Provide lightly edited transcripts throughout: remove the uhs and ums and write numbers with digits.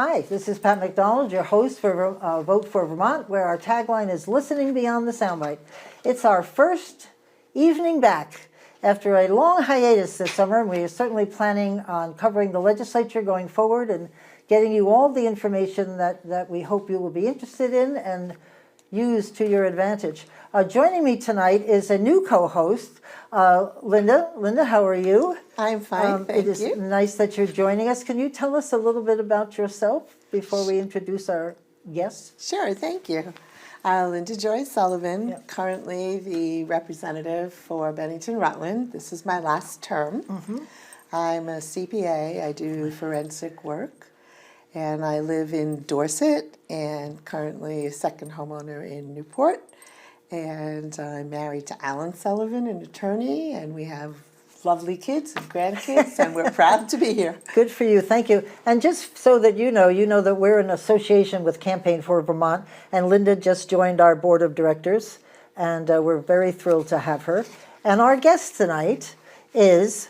Hi, this is Pat McDonald, your host for Vote for Vermont, where our tagline is Listening Beyond the Soundbite. It's our first evening back after a long hiatus this summer, and we are certainly planning on covering the legislature going forward and getting you all the information that we hope you will be interested in and use to your advantage. Joining me tonight is a new co-host, Linda. Linda, how are you? I'm fine, thank you. It is nice that you're joining us. Can you tell us a little bit about yourself before we introduce our guests? Sure, thank you. Linda Joy Sullivan, currently the representative for Bennington-Rutland. This is my last term. I'm a CPA. I do forensic work, and I live in Dorset and currently a second homeowner in Newport. And I'm married to Alan Sullivan, an attorney, and we have lovely kids and grandkids, and we're proud to be here. Good for you, thank you. And just so that you know that we're in association with Campaign for Vermont, and Linda just joined our board of directors, and we're very thrilled to have her. And our guest tonight is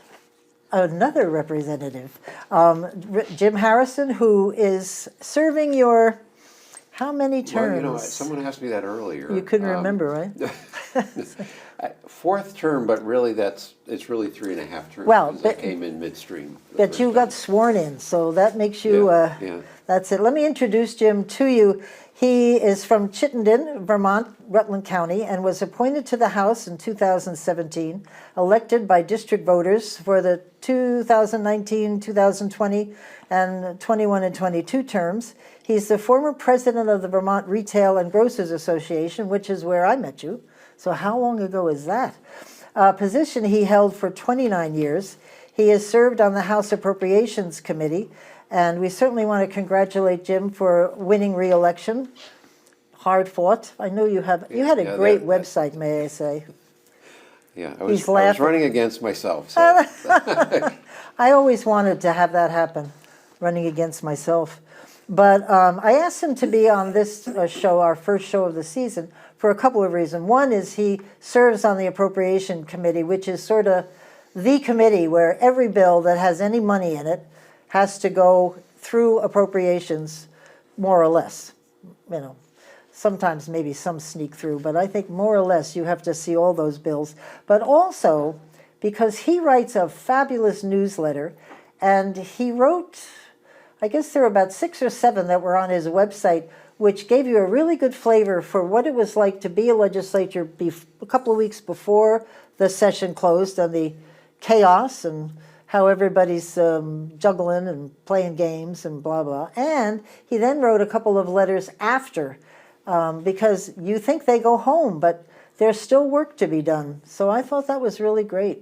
another representative, Jim Harrison, who is serving your, how many terms? Well, someone asked me that earlier. You couldn't remember, right? Fourth term, but really it's really 3.5 terms. Well, I came in midstream. But you got sworn in, so that makes you, that's it. Let me introduce Jim to you. He is from Chittenden, Vermont, Rutland County, and was appointed to the House in 2017, elected by district voters for the 2019, 2020, and 21 and 22 terms. He's the former president of the Vermont Retail and Grocers Association, which is where I met you. So how long ago is that? Position he held for 29 years. He has served on the House Appropriations Committee, and we certainly want to congratulate Jim for winning re-election. Hard fought. I know you had a great website, may I say. Yeah, I was running against myself. So. I always wanted to have that happen, running against myself. But I asked him to be on this show, our first show of the season, for a couple of reasons. One is he serves on the Appropriation Committee, which is sort of the committee where every bill that has any money in it has to go through appropriations, more or less. You know, sometimes maybe some sneak through, but I think more or less you have to see all those bills. But also because he writes a fabulous newsletter, and he wrote, I guess there were about 6 or 7 that were on his website, which gave you a really good flavor for what it was like to be a legislature a couple of weeks before the session closed, and the chaos and how everybody's juggling and playing games and blah, blah. And he then wrote a couple of letters after, because you think they go home, but there's still work to be done. So I thought that was really great.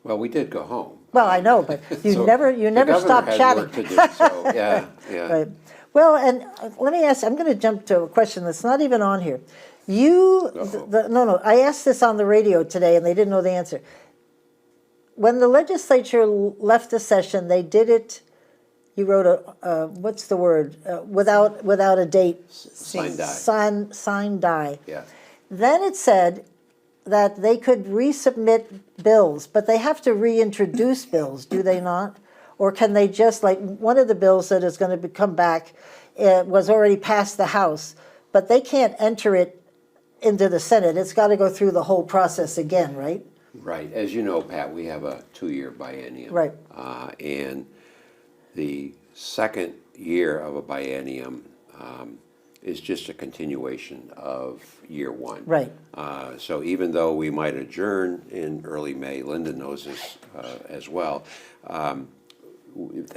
Well, we did go home. Well, I know, but you so never stop chatting. Work to do, so yeah. Right. Well, and let me ask, I'm going to jump to a question that's not even on here. No, I asked this on the radio today, and they didn't know the answer. When the legislature left the session, they did it, you wrote what's the word, without a date. Signed die. Signed die. Yeah. Then it said that they could resubmit bills, but they have to reintroduce bills, do they not? Or can they just, like one of the bills that is going to come back was already passed the House, but they can't enter it into the Senate. It's got to go through the whole process again, right? Right. As you know, Pat, we have a 2-year biennium. Right. And the second year of a biennium is just a continuation of year 1. Right. So even though we might adjourn in early May, Linda knows this as well,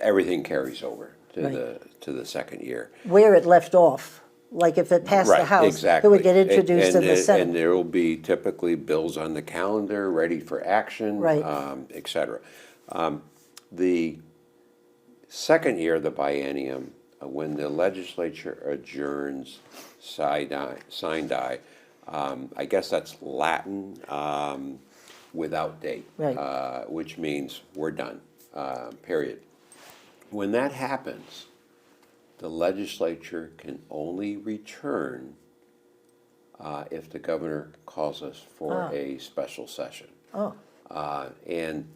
everything carries over to the second year. Where it left off. Like if it passed the House, exactly. it would get introduced in the Senate. And there will be typically bills on the calendar ready for action, et cetera. The second year of the biennium, when the legislature adjourns sine die, I guess that's Latin, without date, which means we're done, period. When that happens, the legislature can only return if the governor calls us for a special session. And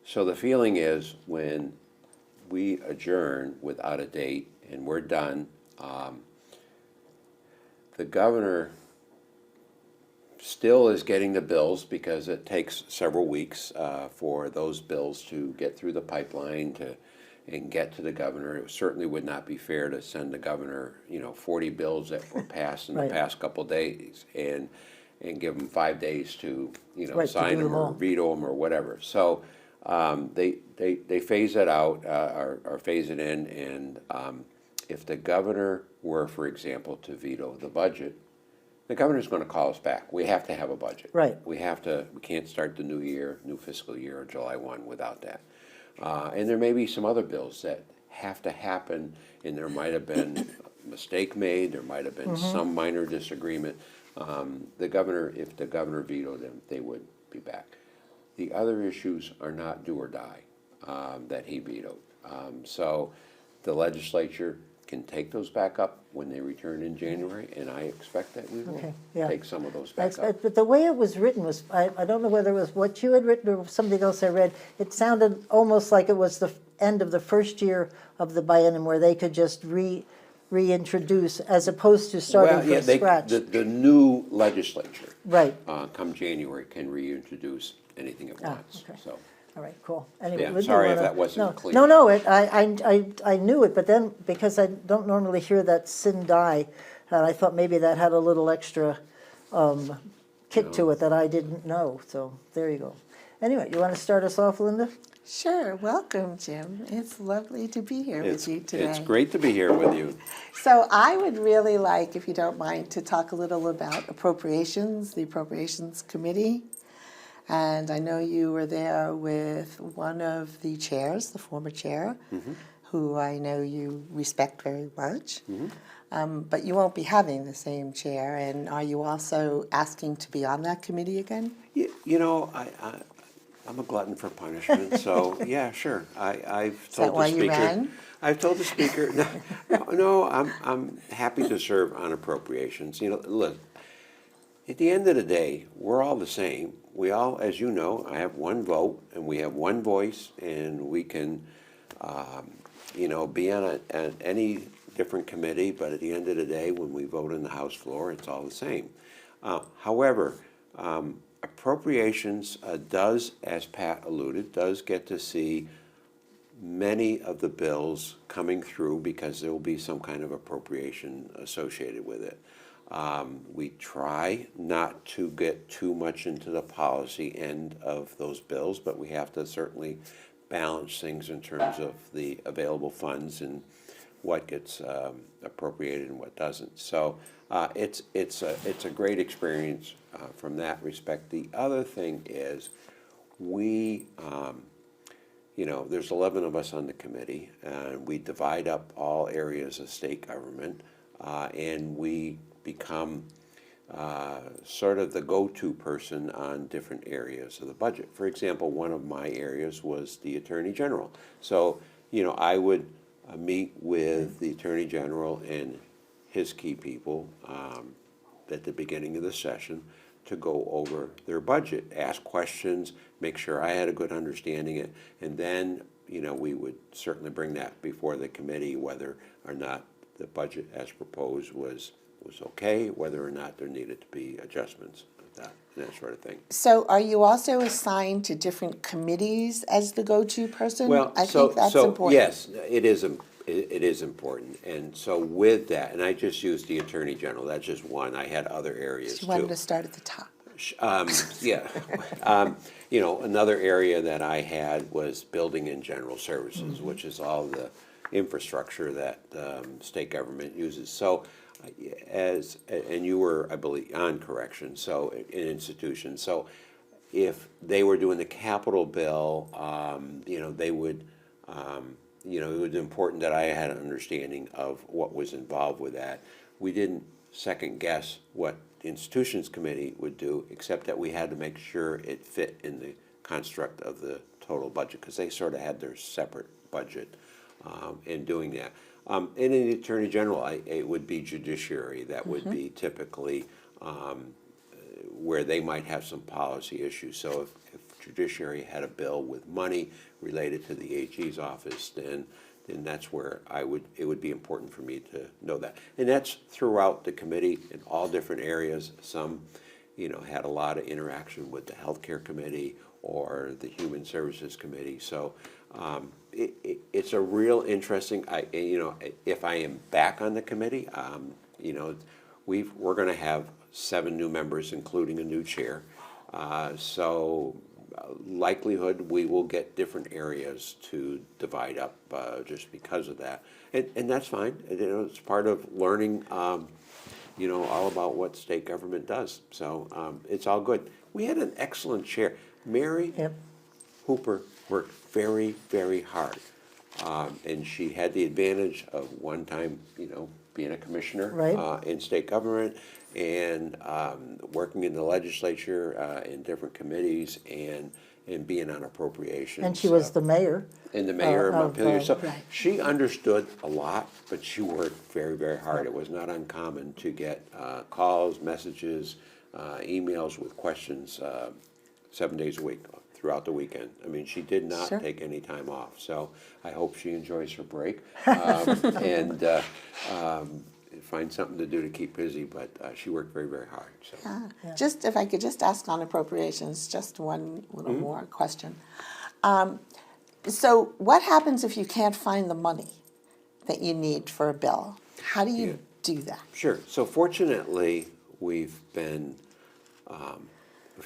so the feeling is when we adjourn without a date and we're done, the governor still is getting the bills because it takes several weeks for those bills to get through the pipeline and get to the governor. It certainly would not be fair to send the governor, 40 bills that were passed in the past couple days and give them 5 days to, sign them or veto them or whatever. So they phase it out or phase it in, and if the governor were, for example, to veto the budget, the governor's going to call us back. We have to have a budget. Right. We can't start the new fiscal year, July 1, without that. And there may be some other bills that have to happen, and there might have been a mistake made, there might have been some minor disagreement. If the governor vetoed them, they would be back. The other issues are not do or die that he vetoed. So the legislature can take those back up when they return in January, and I expect that we will take some of those back up. But the way it was written was, I don't know whether it was what you had written or something else I read, it sounded almost like it was the end of the first year of the biennium where they could just reintroduce as opposed to starting from scratch. The new legislature, right, come January, can reintroduce anything it wants. Okay. So. All right, cool. Anyway, Yeah, sorry if that wasn't clear. No, I knew it, but then because I don't normally hear that sin die, I thought maybe that had a little extra kick to it that I didn't know. So there you go. Anyway, you want to start us off, Linda? Sure. Welcome, Jim. It's lovely to be here with you today. It's great to be here with you. So I would really like, if you don't mind, to talk a little about appropriations, the Appropriations Committee. And I know you were there with one of the chairs, the former chair, who I know you respect very much. But you won't be having the same chair. And are you also asking to be on that committee again? I'm a glutton for punishment, so yeah, sure. I've Is told that why the you speaker. ran? I've told the speaker. No, I'm happy to serve on appropriations. Look, at the end of the day, we're all the same. We all, as you know, I have one vote and we have one voice, and we can, be on any different committee. But at the end of the day, when we vote on the House floor, it's all the same. However, appropriations does, as Pat alluded, does get to see many of the bills coming through because there will be some kind of appropriation associated with it. We try not to get too much into the policy end of those bills, but we have to certainly balance things in terms of the available funds and what gets appropriated and what doesn't. So it's a great experience from that respect. The other thing is there's 11 of us on the committee, and we divide up all areas of state government, and we become sort of the go-to person on different areas of the budget. For example, one of my areas was the Attorney General. So, I would meet with the Attorney General and his key people at the beginning of the session to go over their budget, ask questions, make sure I had a good understanding of it, and then, we would certainly bring that before the committee, whether or not the budget as proposed was okay, whether or not there needed to be adjustments, that sort of thing. So are you also assigned to different committees as the go-to person? Well, I think that's important. Yes, it is important. And so with that, and I just used the Attorney General, that's just one. I had other areas too. You wanted to start at the top. Yeah. Another area that I had was building and general services, which is all the infrastructure that state government uses. So and you were, I believe, on correction, so in institutions. So if they were doing the capital bill, they would, it was important that I had an understanding of what was involved with that. We didn't second guess what the institutions committee would do, except that we had to make sure it fit in the construct of the total budget, because they sort of had their separate budget in doing that. And in the Attorney General, it would be judiciary. That would be typically where they might have some policy issues. So if judiciary had a bill with money related to the AG's office, then then that's where it would be important for me to know that. And that's throughout the committee in all different areas. Some, had a lot of interaction with the healthcare committee or the human services committee. So it's a real interesting, if I am back on the committee, we're gonna have 7 new members, including a new chair. So likelihood we will get different areas to divide up just because of that. And that's fine. It's part of learning, all about what state government does. So it's all good. We had an excellent chair. Mary Hooper worked very, very hard. And she had the advantage of one time, being a commissioner in state government and working in the legislature in different committees and being on appropriations. And she was the mayor. And the mayor of Montpelier. So she understood a lot, but she worked very, very hard. It was not uncommon to get calls, messages, emails with questions 7 days a week throughout the weekend. I mean, she did not take any time off. So I hope she enjoys her break and find something to do to keep busy. But she worked very, very hard. So. Just if I could just ask on appropriations, just one little more question. So what happens if you can't find the money that you need for a bill? How do you do that? Sure. So fortunately, we've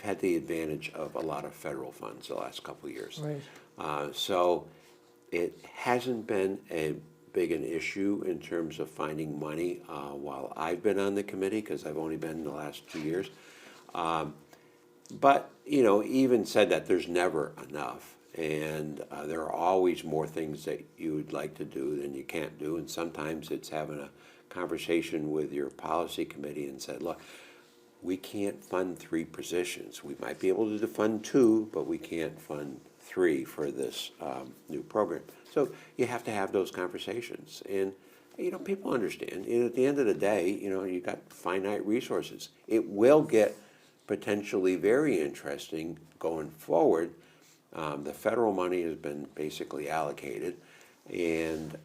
had the advantage of a lot of federal funds the last couple of years. Right. So it hasn't been a big an issue in terms of finding money while I've been on the committee, because I've only been the last 2 years. But, even said that, there's never enough. And there are always more things that you would like to do than you can't do. And sometimes it's having a conversation with your policy committee and said, look, we can't fund 3 positions. We might be able to fund 2, but we can't fund 3 for this new program. So you have to have those conversations. And, people understand. At the end of the day, you got finite resources. It will get potentially very interesting going forward. The federal money has been basically allocated, and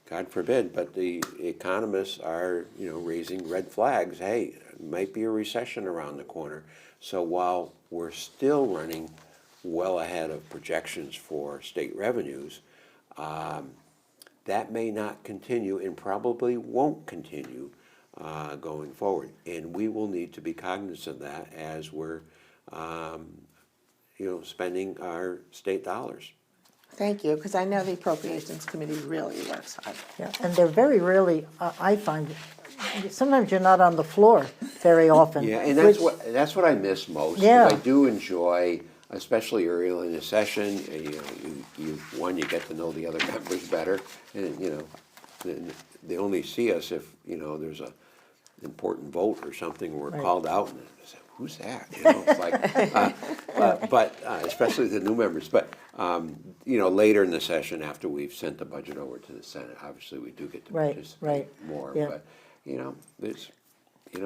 God forbid, but the economists are raising red flags. Hey, it might be a recession around the corner. So while we're still running well ahead of projections for state revenues, that may not continue and probably won't continue going forward, and we will need to be cognizant of that as we're spending our state dollars. Thank you, because I know the Appropriations Committee really works hard. Yeah, and they're very rarely, I find, sometimes you're not on the floor very often. Yeah, and that's what I miss most. Yeah. I do enjoy, especially early in the session, you get to know the other members better, and they only see us if there's a important vote or something, we're called out, and they say, who's that? It's like, but especially the new members. But later in the session, after we've sent the budget over to the Senate, obviously we do get to participate more. Yeah. But there's, we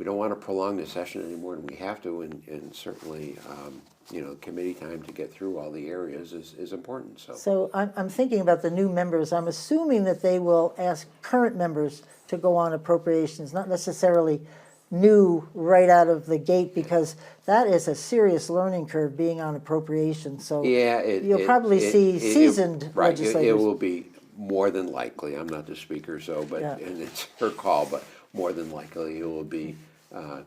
don't want to prolong the session any more than we have to, and certainly committee time to get through all the areas is important. So I'm thinking about the new members. I'm assuming that they will ask current members to go on appropriations, not necessarily new right out of the gate, because that is a serious learning curve, being on appropriations. So you'll probably see seasoned legislators. It will be more than likely. I'm not the speaker, and it's her call, but more than likely it will be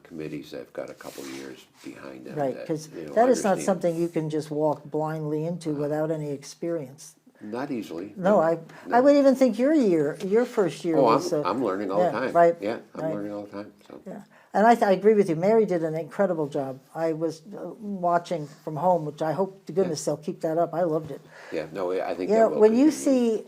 committees that have got a couple of years behind them. Right, because that is not something you can just walk blindly into without any experience. Not easily. No, I would even think your first year was... I'm learning all the time. Right. Yeah, I'm learning all the time. So. Yeah, and I agree with you. Mary did an incredible job. I was watching from home, which I hope to goodness they'll keep that up. I loved it. Yeah, no, I think that will when you continue. see,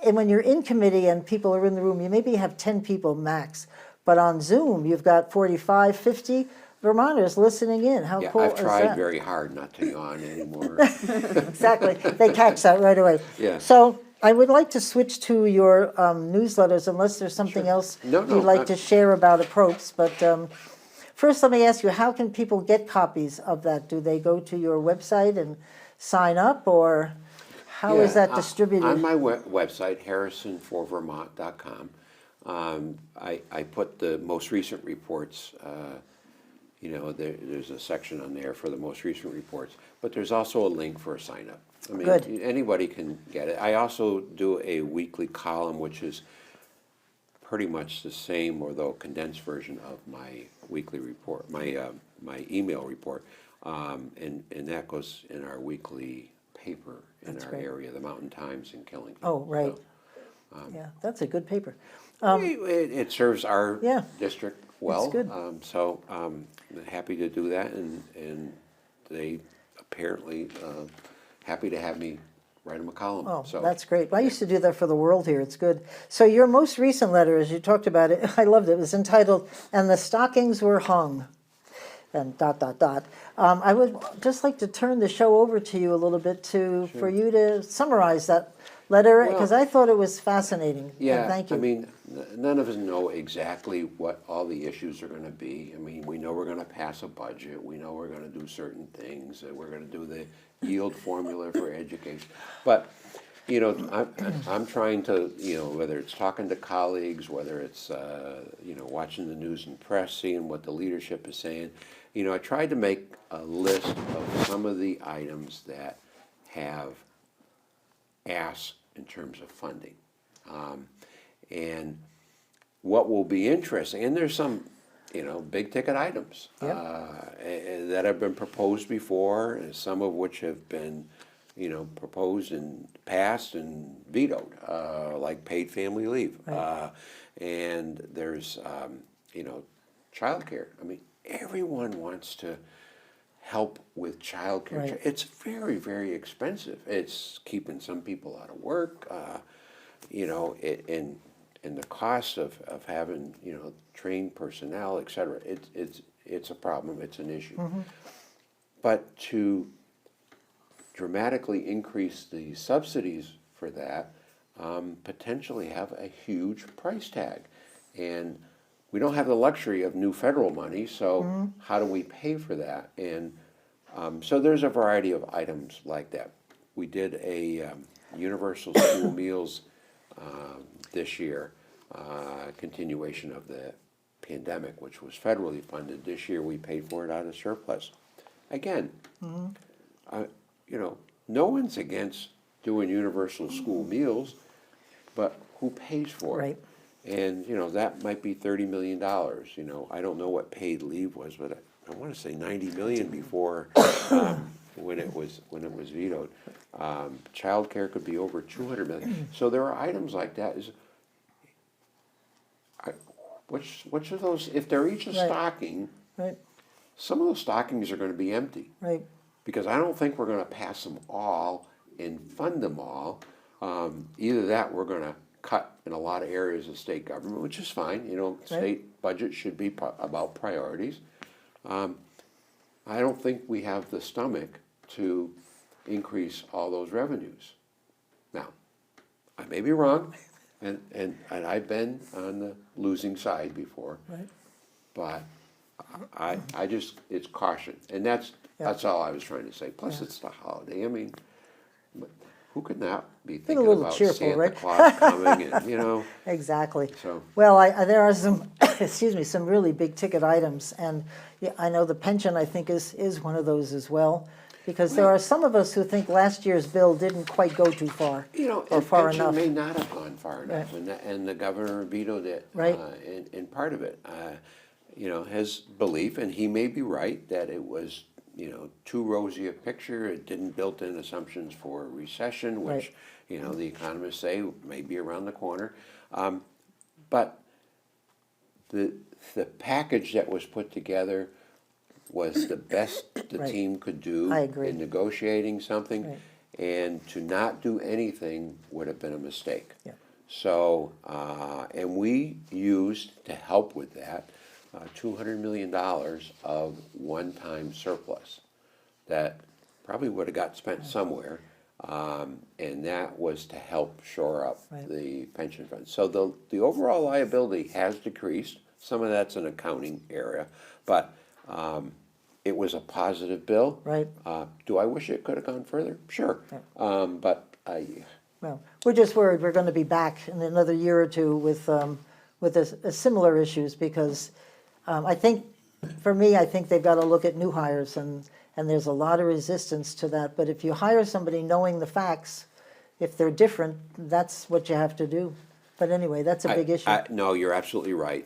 and when you're in committee and people are in the room, you maybe have 10 people max, but on Zoom you've got 45, 50 Vermonters listening in. How cool is that? I've tried very hard not to yawn anymore. Exactly. They catch that right away. Yeah. So I would like to switch to your newsletters, unless there's something else No, you'd like to share about approps. But first, let me ask you, how can people get copies of that? Do they go to your website and sign up, or how is Yeah, that distributed? On my website, harrisonforvermont.com, I put the most recent reports. There's a section on there for the most recent reports, but there's also a link for a sign up. I mean, Good. anybody can get it. I also do a weekly column, which is pretty much the same, although condensed version of my weekly report, my email report, and that goes in our weekly paper in That's our great. area, the Mountain Times in Killington. Oh, right. So, Yeah, that's a good paper. it serves our Yeah, district well. good. So I'm happy to do that, and they apparently happy to have me write them a column. Oh, So that's great. Well, I used to do that for the World here. It's good. So your most recent letter, as you talked about it, I loved it. It was entitled, "And the Stockings Were Hung." And ... I would just like to turn the show over to you a little bit for you to summarize that letter, because I thought it was fascinating. And Yeah, thank you. I mean, none of us know exactly what all the issues are going to be. I mean, we know we're going to pass a budget. We know we're going to do certain things. That we're going to do the yield formula for education. But I'm trying to, whether it's talking to colleagues, whether it's watching the news and press, seeing what the leadership is saying. I tried to make a list of some of the items that have asked in terms of funding. And what will be interesting, and there's some, big ticket items that have been proposed before, and some of which have been, proposed and passed and vetoed, like paid family leave. Right. And there's, childcare. I mean, everyone wants to help with childcare. Right. It's very, very expensive. It's keeping some people out of work, and the cost of having, trained personnel, et cetera. It's a problem, it's an issue. Mm-hmm. But to dramatically increase the subsidies for that, potentially have a huge price tag. And we don't have the luxury of new federal money, so how do we pay for that? And so there's a variety of items like that. We did a universal school meals this year, continuation of the pandemic, which was federally funded. This year we paid for it out of surplus. Again, no one's against doing universal school meals, but who pays for it? Right. And, that might be $30 million. I don't know what paid leave was, but I want to say 90 million before when it was vetoed. Childcare could be over 200 million. So there are items like that. Which of those, if they're each a Right. stocking, Right, some of those stockings are going to be empty. right. Because I don't think we're going to pass them all and fund them all. Either that, we're going to cut in a lot of areas of state government, which is fine. State budget should be about priorities. I don't think we have the stomach to increase all those revenues. Now, I may be wrong, and I've been on the losing side before. Right. But I just, it's caution, and that's all I was trying to say. Plus, it's the holiday. I mean, who could not be Being a thinking little about cheerful, Santa right? Claus coming and, Exactly. So- Well, there are some, excuse me, some really big ticket items, and I know the pension, I think, is one of those as well, because there are some of us who think last year's bill didn't quite go too far, or and far pension enough. may not have gone far enough, and the governor vetoed it. Right. And part of it, his belief, and he may be right, that it was, too rosy a picture. It didn't build in assumptions for a recession, which, the economists say may be around the corner. But the package that was put together was the best the Right. team could do I agree. in negotiating something. Right. And to not do anything would have been a mistake. Yeah. So, and we used, to help with that, $200 million of one-time surplus that probably would have got spent somewhere, and that was to help shore up Right. the pension fund. So the overall liability has decreased. Some of that's an accounting area, but it was a positive bill. Right. Do I wish it could have gone further? Sure. But Well, we're just worried we're going to be back in another year or two with similar issues because I think, for me, I think they've got to look at new hires and there's a lot of resistance to that. But if you hire somebody knowing the facts, if they're different, that's what you have to do. But anyway, that's a big issue. No, you're absolutely right.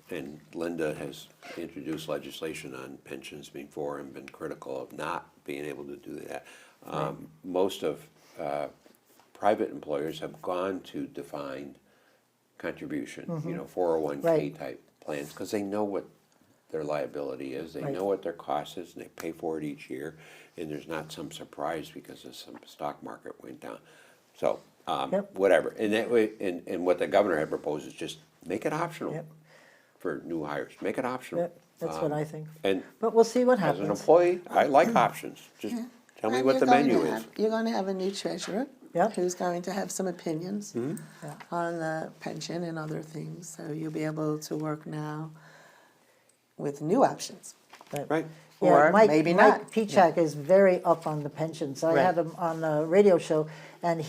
And Linda has introduced legislation on pensions before and been critical of not being able to do that. Most of private employers have gone to defined contribution, 401k type plans, because they know what their liability is, they know what their cost is, and they pay for it each year, and there's not some surprise because of some stock market went down. So, whatever. And that way, and what the governor had proposed is just make it optional for new hires. Make it optional. That's what I think. And But we'll see what as happens. an employee, I like options. Just tell me And what the you're going menu to is. have- You're going to have a new treasurer who's going to have some opinions on the pension and other things. So you'll be able to work now with new options. Right. Or maybe not. Mike Pichak is very up on the pensions. I Right. had him on a radio show, and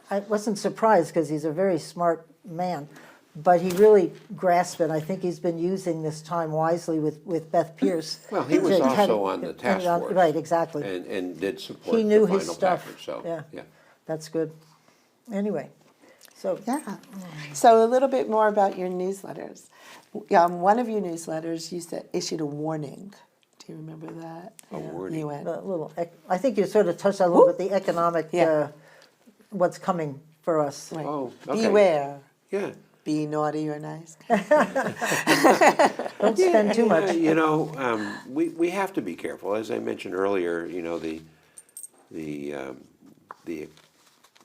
I wasn't surprised because he's a very smart man, but he really grasped it. I think he's been using this time wisely with Beth Pierce. Well, he was also on the task force. Right, exactly. And did support He knew the his final stuff. package, so, Yeah. That's good. Anyway, so Yeah. So a little bit more about your newsletters. One of your newsletters, you said issued a warning. Do you remember that? A warning. You went, a little, I think you sort of touched on a little bit the economic, Yeah. what's coming for us. right. Oh, okay. Beware. Yeah. Be naughty or nice. Don't spend too much. We have to be careful. As I mentioned earlier, the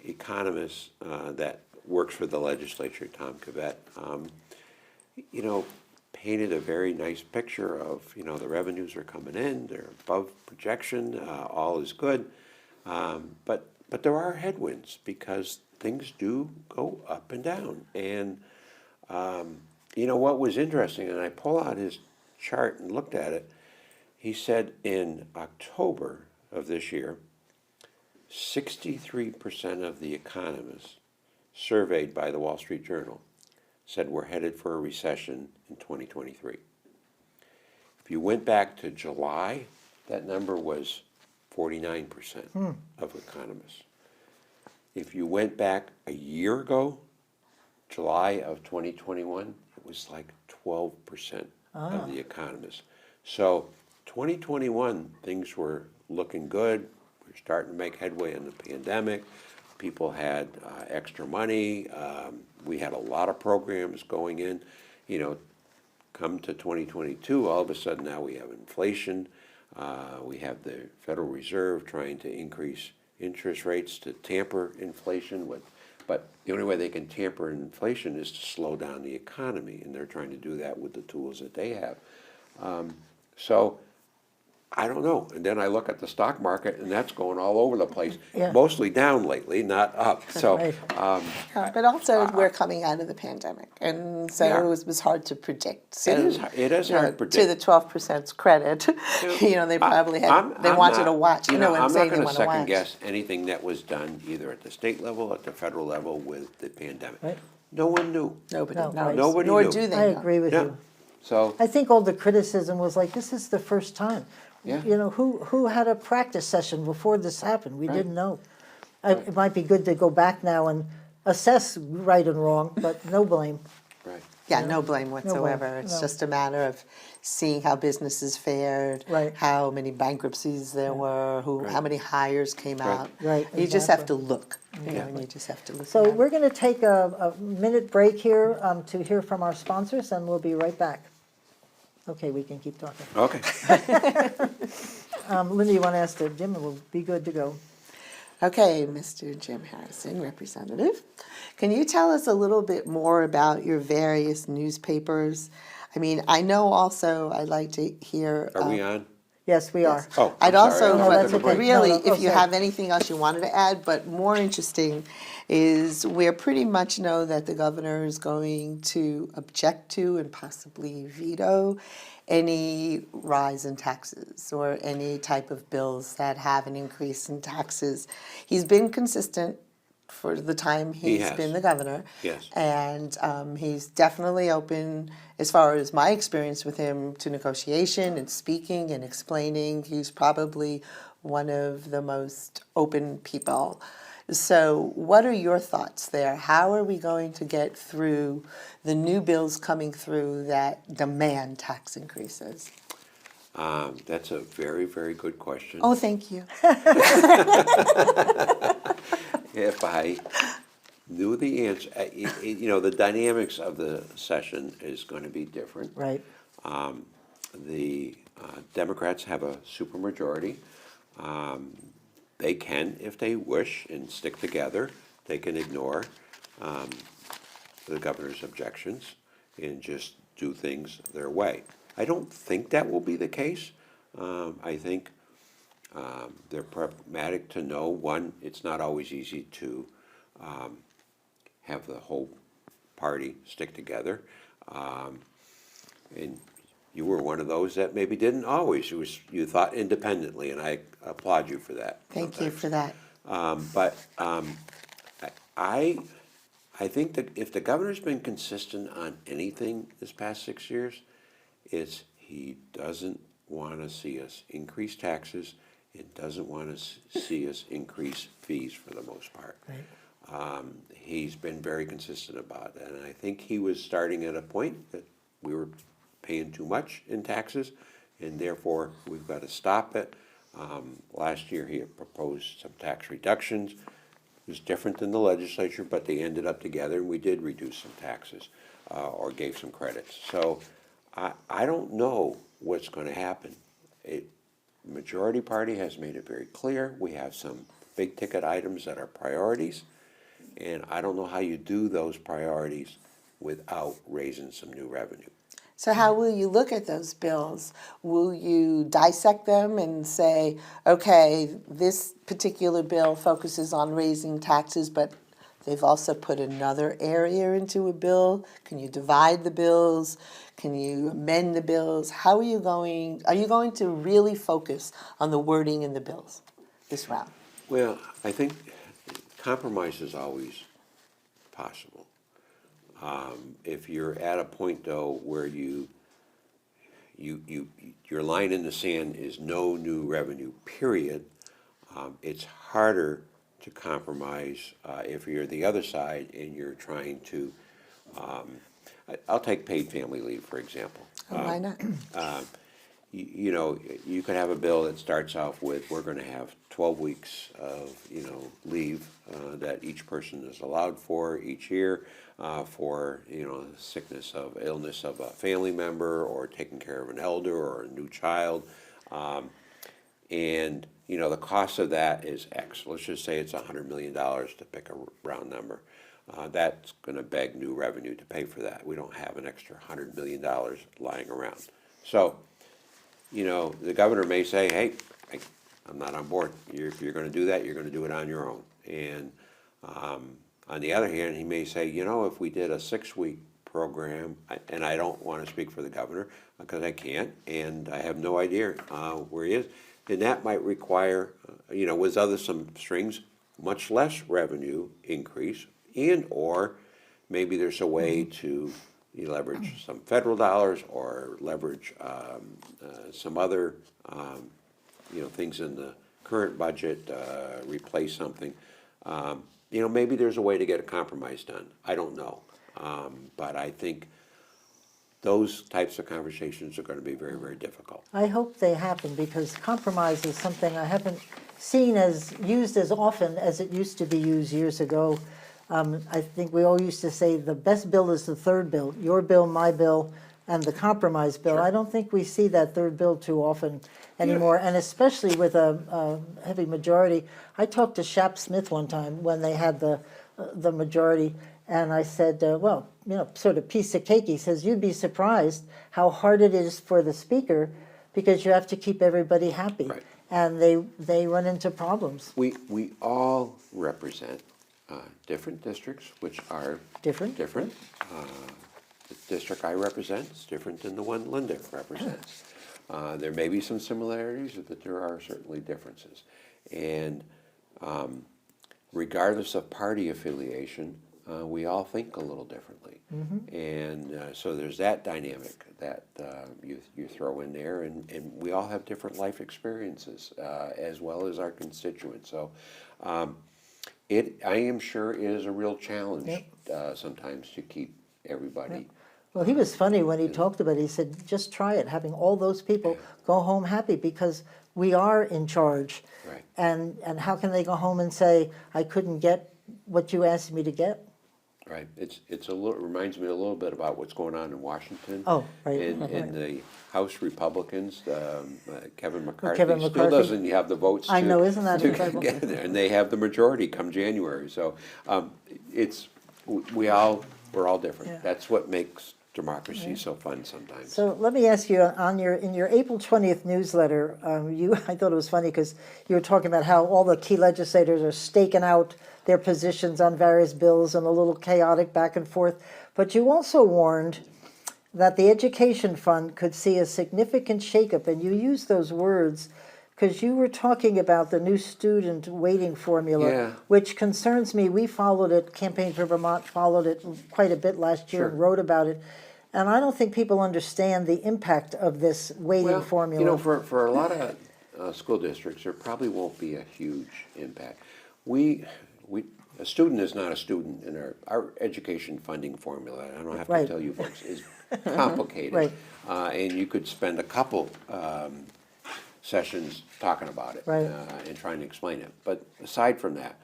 economist that works for the legislature, Tom Gavel, painted a very nice picture of, the revenues are coming in, they're above projection, all is good. But there are headwinds because things do go up and down. And, what was interesting, and I pull out his chart and looked at it, he said in October of this year, 63% of the economists surveyed by the Wall Street Journal said we're headed for a recession in 2023. If you went back to July, that number was 49% of economists. If you went back a year ago, July of 2021, it was like 12% of the economists. So 2021, things were looking good. We're starting to make headway in the pandemic. People had extra money. We had a lot of programs going in. Come to 2022, all of a sudden now we have inflation. We have the Federal Reserve trying to increase interest rates to tamper inflation. But the only way they can tamper inflation is to slow down the economy, and they're trying to do that with the tools that they have. So I don't know. And then I look at the stock market, and that's going all over the place, mostly down lately, not up. So, Right. But also, we're coming out of the pandemic, and so Yeah. it was hard to predict. So, it is hard to predict. To the 12%'s credit, they probably wanted to watch. You know what I'm saying? They I'm not want going to to watch. second guess anything that was done either at the state level, at the federal level with the pandemic. Right. No one knew. Nobody No, knows. right. Nobody Nor knew. do they I know. agree with Yeah. you. So, I think all the criticism was like, this is the first time. Yeah. Who had a practice session before this happened? We didn't know. It might be good to go back now and assess right and wrong, but no blame. right. Yeah, no blame whatsoever. It's no. just a matter of seeing how businesses fared, Right. how many bankruptcies there were, how many hires came out. Right, You just have to exactly. look, and you just have to look. So at it. we're going to take a minute break here to hear from our sponsors, and we'll be right back. Okay, we can keep talking. Okay. Linda, you want to ask Jim, and we'll be good to go. Okay, Mr. Jim Harrison, Representative, can you tell us a little bit more about your various newspapers? I mean, I know also I'd like to hear. Are we on? Yes, we are. Oh, I'd I'm sorry. also, No, that's okay. really, No, no, if you sorry. have anything else you wanted to add, but more interesting is we pretty much know that the governor is going to object to and possibly veto any rise in taxes or any type of bills that have an increase in taxes. He's been consistent for the time he's has. been the governor. Yes. And he's definitely open, as far as my experience with him, to negotiation and speaking and explaining. He's probably one of the most open people. So what are your thoughts there? How are we going to get through the new bills coming through that demand tax increases? That's a very, very good question. Oh, thank you. If I knew the answer, the dynamics of the session is going to be different. Right. The Democrats have a supermajority. They can, if they wish, and stick together, they can ignore the governor's objections and just do things their way. I don't think that will be the case. I think they're pragmatic to know, one, it's not always easy to have the whole party stick together. And you were one of those that maybe didn't always. You thought independently, and I applaud you for that. Thank you for that. I think that if the governor's been consistent on anything this past 6 years, it's he doesn't want to see us increase taxes. It doesn't want to see us increase fees for the most part. Right. He's been very consistent about that, and I think he was starting at a point that we were paying too much in taxes, and therefore we've got to stop it. Last year he had proposed some tax reductions. It was different than the legislature, but they ended up together, and we did reduce some taxes or gave some credits. So I don't know what's going to happen. The majority party has made it very clear. We have some big ticket items that are priorities, and I don't know how you do those priorities without raising some new revenue. So how will you look at those bills? Will you dissect them and say, okay, this particular bill focuses on raising taxes, but they've also put another area into a bill? Can you divide the bills? Can you amend the bills? How are you going to really focus on the wording in the bills this round? Well, I think compromise is always possible. If you're at a point, though, where your line in the sand is no new revenue, period, it's harder to compromise if you're the other side and you're trying to. I'll take paid family leave, for example. Why not? You could have a bill that starts off with, we're going to have 12 weeks of, leave that each person is allowed for each year for, sickness of illness of a family member or taking care of an elder or a new child. And, the cost of that is X. Let's just say it's $100 million to pick a round number. That's going to beg new revenue to pay for that. We don't have an extra $100 million lying around. So, the governor may say, hey, I'm not on board. If you're going to do that, you're going to do it on your own. And on the other hand, he may say, if we did a 6-week program, and I don't want to speak for the governor because I can't, and I have no idea where he is, then that might require, with some strings, much less revenue increase, and or maybe there's a way to leverage some federal dollars or leverage some other things in the current budget, replace something. Maybe there's a way to get a compromise done. I don't know. But I think those types of conversations are going to be very, very difficult. I hope they happen, because compromise is something I haven't seen used as often as it used to be used years ago. I think we all used to say the best bill is the third bill, your bill, my bill, and the compromise bill. Sure. I don't think we see that third bill too often anymore, and especially with a heavy majority. I talked to Shap Smith one time when they had the majority, and I said, sort of piece of cake. He says, you'd be surprised how hard it is for the speaker because you have to keep everybody happy. Right. And they run into problems. We all represent different districts, which are Different. The district I represent is different than the one Linda represents. There may be some similarities, but there are certainly differences. And regardless of party affiliation, we all think a little differently. And so there's that dynamic that you throw in there, and we all have different life experiences as well as our constituents. So I am sure, is a real challenge sometimes to keep everybody. Well, he was funny when he talked about it. He said, just try it, having all those people go home happy, because we are in charge. Right. And how can they go home and say, I couldn't get what you asked me to get? Right. It reminds me a little bit about what's going on in Washington. Oh, right. In the House Republicans, Kevin McCarthy, Kevin still McCarthy. doesn't have the votes. I know, isn't that to incredible? get there, and they have the majority come January. So we're all different. Yeah. That's what makes democracy so fun sometimes. So let me ask you, in your April 20th newsletter, I thought it was funny because you were talking about how all the key legislators are staking out their positions on various bills and a little chaotic back and forth. But you also warned that the education fund could see a significant shakeup, and you used those words because you were talking about the new student weighting formula, Yeah. which concerns me. We followed it, Campaign for Vermont followed it quite a bit last year and wrote about it. And I don't think people understand the impact of this weighting formula. You know, for a lot of school districts, there probably won't be a huge impact. A student is not a student in our education funding formula. I don't have to Right. tell you folks, is complicated. Right. And you could spend a couple sessions talking about it Right. and trying to explain it. But aside from that,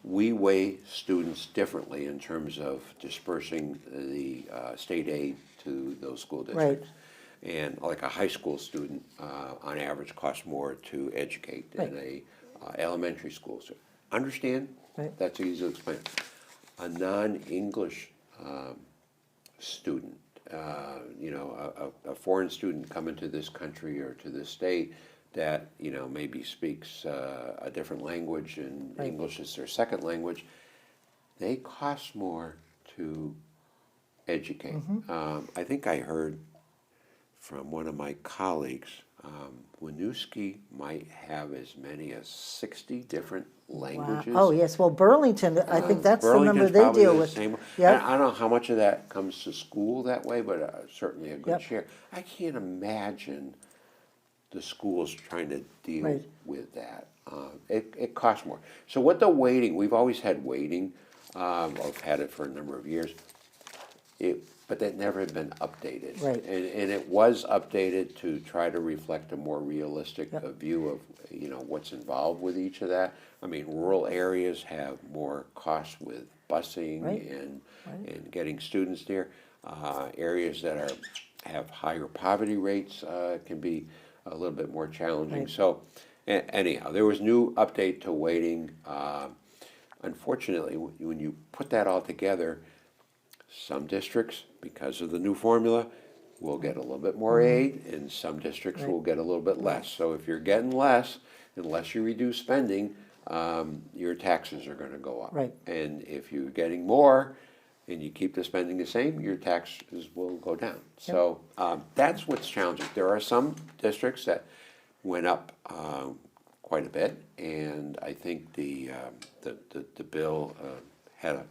we weigh students differently in terms of dispersing the state aid to those school districts. And like a high school student, on average, costs more to educate than a elementary school student. Understand? Right. That's easy to explain. A non-English student, a foreign student coming to this country or to this state that, maybe speaks a different language and English is their second language, they cost more to educate. I think I heard from one of my colleagues, Winooski might have as many as 60 different languages. Oh, yes. Well, Burlington, I think that's the number Burlington's they probably deal the with. same. Yep. I don't know how much of that comes to school that way, but certainly a good Yep. share. I can't imagine the schools trying to deal Right. with that. It costs more. So what the weighting, we've always had weighting, I've had it for a number of years, but that never had been updated. Right. And it was updated to try to reflect a more realistic view of, what's involved with each of that. I mean, rural areas have more costs with busing Right. and getting students there. Areas that have higher poverty rates can be a little bit more challenging. Right. So anyhow, there was new update to weighting. Unfortunately, when you put that all together, some districts, because of the new formula, will get a little bit more aid, and some districts will get a little bit less. So if you're getting less, unless you reduce spending, your taxes are going to go up. Right. And if you're getting more and you keep the spending the same, your taxes will go down. So that's what's challenging. There are some districts that went up quite a bit, and I think the bill had a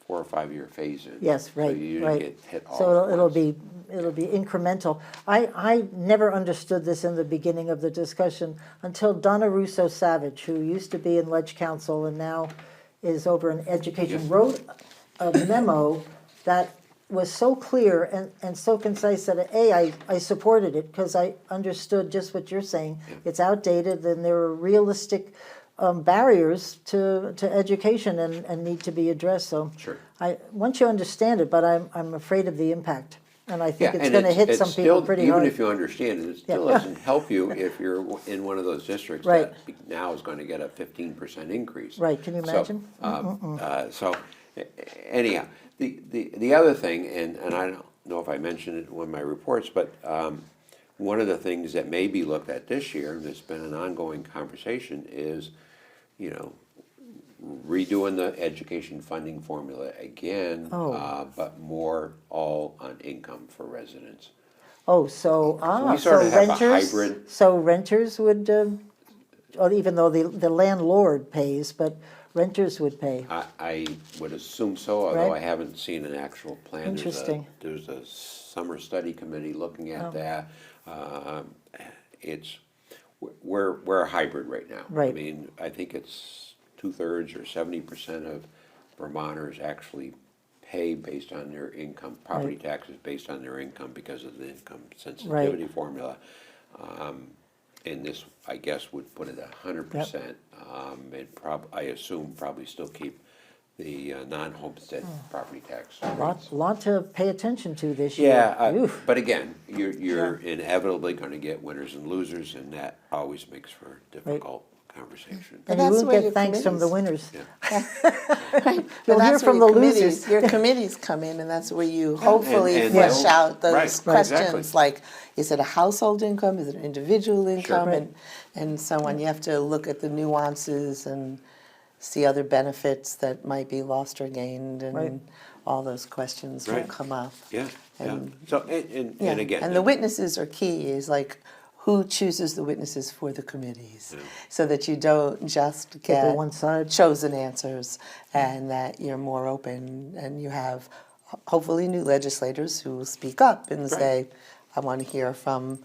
4 or 5 year phase in. Yes, right, So you right. didn't get hit all So at it'll once. be incremental. I never understood this in the beginning of the discussion until Donna Russo Savage, who used to be in Ledge Council and now is over in education, wrote a memo that was so clear and so concise that I supported it because I understood just what you're saying. It's outdated and there are realistic barriers to education and need to be addressed. So Sure. once you understand it, but I'm afraid of the impact, and I think Yeah, it's and going to hit some still, people pretty hard. even if you understand it, it still doesn't help you if you're in one of those districts Right. that now is going to get a 15% increase. Right, can you imagine? So anyhow, the other thing, and I don't know if I mentioned it in one of my reports, but one of the things that may be looked at this year, and it's been an ongoing conversation, is, you know, redoing the education funding formula again, but more all on income for residents. Oh, so, we sort of have a renters, hybrid. so renters would, or even though the landlord pays, but renters would pay. I would assume so, although Right. I haven't seen an actual plan. Interesting. There's a summer study committee looking at that. We're a hybrid right now. I Right. mean, I think it's 2/3 or 70% of Vermonters actually pay based on their income, property Right. taxes based on their income because of the income sensitivity Right. formula. And this, I guess, would put it at 100%. And I assume probably still keep the non-homestead property tax. Lot to pay attention to this year. Yeah, Oof. but again, you're inevitably gonna get winners and losers, and that always makes for a difficult conversation. And But you that's won't where get your thanks from the committees- winners. But You'll hear that's from where the your losers. committees- Your committees come in, and that's where you hopefully and flesh they'll- out those right, questions, exactly. like, is it a household income, is it an individual income, Right. and so on. You have to look at the nuances and see other benefits that might be lost or gained, Right. and all those questions will Right. come up. Yeah, yeah. And- So, Yeah, and again. and the witnesses are key, is like, who chooses the witnesses for the committees? So that you don't just Get get the one side. chosen answers, and that you're more open, and you have hopefully new legislators who will speak up and say, I want to hear from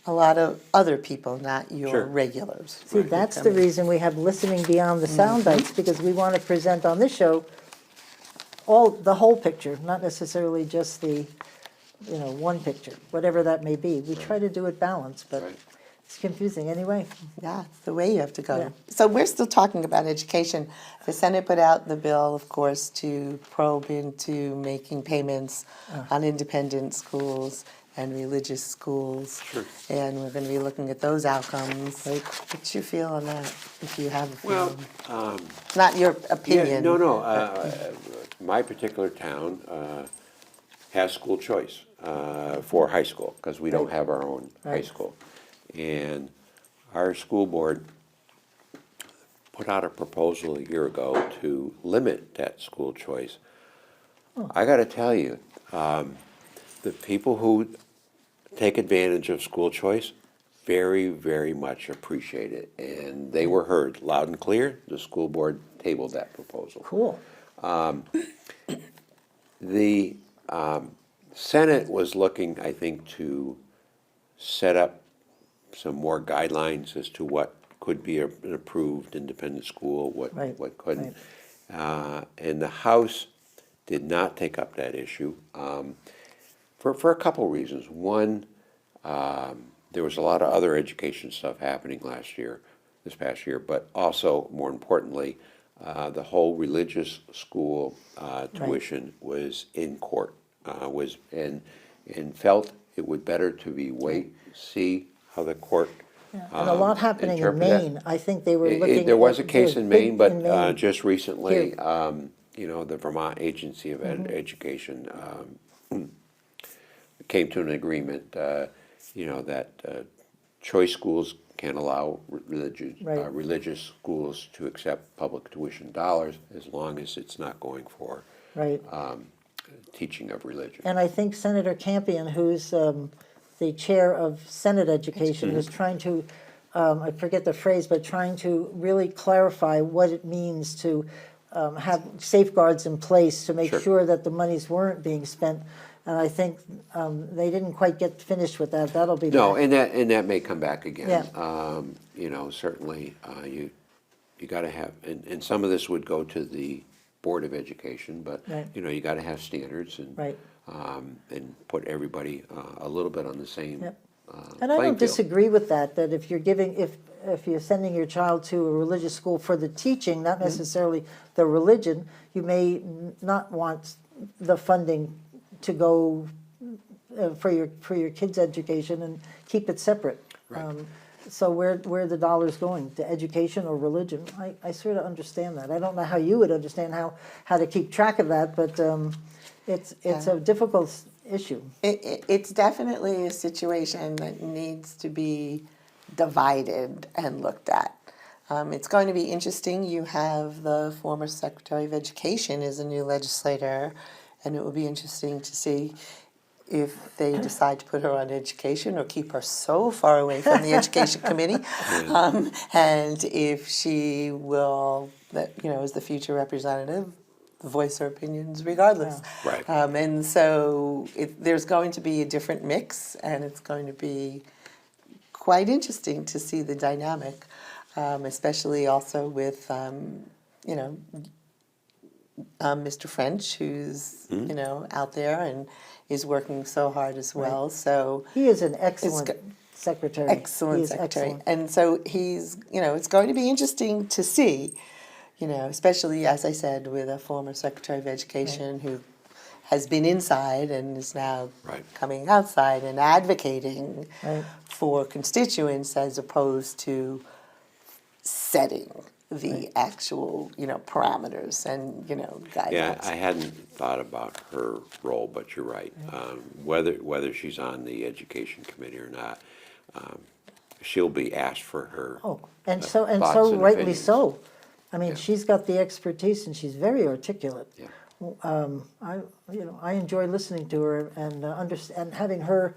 a lot of other people, not your Sure. regulars. See, that's the reason we have listening beyond the sound bites, because we want to present on this show the whole picture, not necessarily just the, one picture, whatever that may be. We try to do it balanced, but Right. it's confusing anyway. Yeah, it's the way you have to go. Yeah. So we're still talking about education. The Senate put out the bill, of course, to probe into making payments on independent schools and religious schools. Sure. And we're going to be looking at those outcomes. What's your feel on that, if you have a feeling? Well, Not your yeah, opinion. no. My particular town has school choice for high school, because we don't have our own high Right. school. And our school board put out a proposal a year ago to limit that school choice. I gotta tell you, the people who take advantage of school choice very, very much appreciate it. And they were heard loud and clear. The school board tabled that proposal. Cool. The Senate was looking, I think, to set up some more guidelines as to what could be an approved independent school, Right, what couldn't. And the House did not take up that issue for a couple reasons. One, there was a lot of other education stuff happening this past year, but also, more importantly, the whole religious school tuition was in court, and felt it would better to be see how the court And a lot happening in interpret that. Maine. I think they were looking. There was a at- case there in was Maine, big in but Maine. just recently, Here. the Vermont Agency of Mm-hmm. Education came to an agreement, that choice schools can allow Right. religious schools to accept public tuition dollars as long as it's not going for Right. teaching of religion. And I think Senator Campion, who's the chair of Senate Education, Mm-hmm. is trying to, I forget the phrase, but trying to really clarify what it means to have safeguards in place to make Sure. sure that the monies weren't being spent. And I think they didn't quite get finished with that. That'll be No, back. and that may come back again. Yeah. Certainly, you gotta have, and some of this would go to the Board of Education, but, Right. you gotta have standards Right. And put everybody a little bit on the same Yep. And I playing don't field. disagree with that, that if you're sending your child to a religious school for the teaching, not Mm-hmm. necessarily the religion, you may not want the funding to go for your kids' education and keep it separate. Right. So where are the dollars going, to education or religion? I sort of understand that. I don't know how you would understand how to keep track of that, but it's a difficult issue. It's definitely a situation that needs to be divided and looked at. It's going to be interesting. You have the former Secretary of Education as a new legislator, and it will be interesting to see if they decide to put her on education or keep her so far away from the education committee, and if she will, as the future representative, voice her opinions regardless. Yeah. Right. And so there's going to be a different mix, and it's going to be quite interesting to see the dynamic, especially also with, Mr. French, who's, out there and is working so hard as well. Right. So He is an excellent secretary. excellent He is secretary. excellent. And so he's, it's going to be interesting to see, especially, as I said, with a former Secretary of Education who has been inside and is now Right. coming outside and advocating Right. for constituents as opposed to setting the actual, parameters and, guidelines. Yeah, I hadn't thought about her role, but you're right. Whether she's on the education committee or not, she'll be asked for her Oh, and thoughts so rightly opinions. so. I mean, Yeah. she's got the expertise and she's very articulate. Yeah. I enjoy listening to her and and having her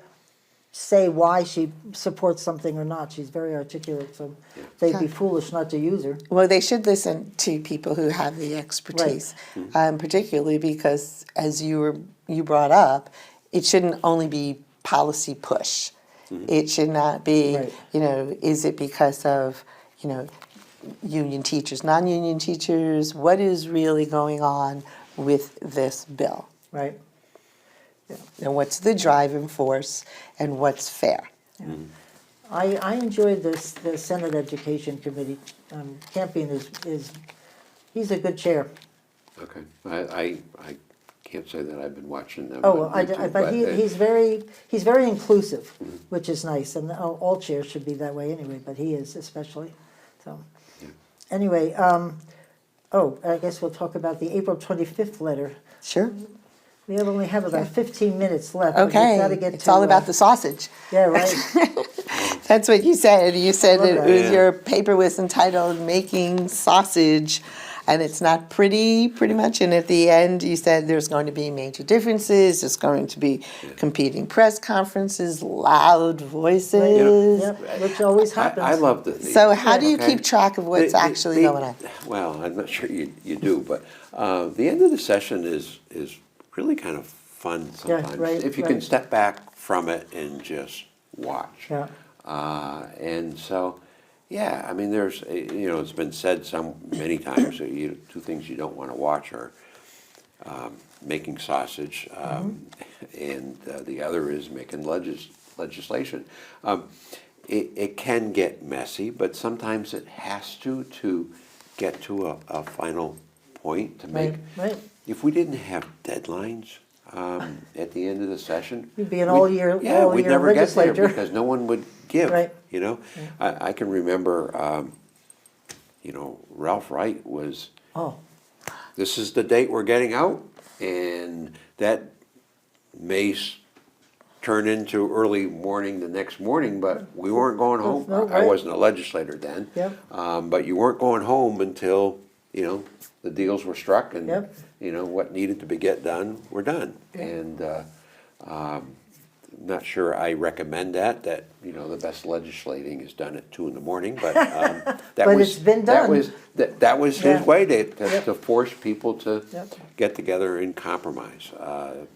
say why she supports something or not. She's very articulate, so they'd be foolish not to use her. Well, they should listen to people who have the expertise, particularly because, as you brought up, it shouldn't only be policy push. It should not be, Right. Is it because of, union teachers, non-union teachers? What is really going on with this bill? Right. And what's the driving force and what's fair? I enjoyed the Senate Education Committee. Campion he's a good chair. Okay. I can't say that I've been watching them. Oh, on YouTube, but he's very inclusive, which is nice, and all chairs should be that way anyway, but he is especially. So, anyway, I guess we'll talk about the April 25th letter. Sure. We only have about 15 minutes left. but we've Okay. gotta get It's to, all about the sausage. Yeah, right. That's what you said. You said love it that. was Yeah. your paper was entitled "Making Sausage," and it's not pretty much. And at the end, you said there's going to be major differences. There's going to be competing press conferences, loud voices. Yep, which always happens. I love the. So how do you Okay. keep track of what's actually going on? Well, I'm not sure you do, but the end of the session is really kind of fun sometimes. right, if you can right. step back from it and just watch. Yeah. And so, yeah, I mean, there's, it's been said many times, that two things you don't want to watch are making sausage, and the other is making legislation. It can get messy, but sometimes it has to get to a final point to make. Right. If we didn't have deadlines at the end of the session, You'd be an all-year we'd never get there legislature. because no one would give. Right. I can remember, Ralph Wright was. Oh, This is the date we're getting out, and that may turn into early morning the next morning, but we weren't going home. No, I right. wasn't a legislator then. Yep. But you weren't going home until, the deals were struck and, Yep. what needed to get done, were done. And not sure I recommend that, the best legislating is done at 2 in the morning, but that But was. it's been done. That was his Yeah. way to Yep. force people to Yep. get together and compromise.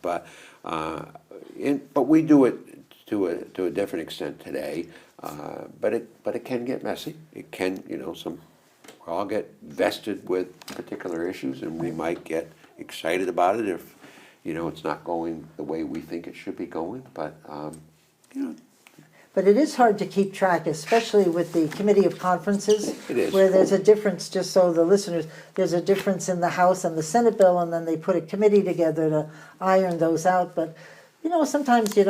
But we do it to a different extent today. But it can get messy. It can, we all get vested with particular issues, and we might get excited about it if, it's not going the way we think it should be going. But but it is hard to keep track, especially with the committee of conferences. It is. Where there's a difference, just so the listeners, there's a difference in the House and the Senate bill, and then they put a committee together to iron those out. But, sometimes they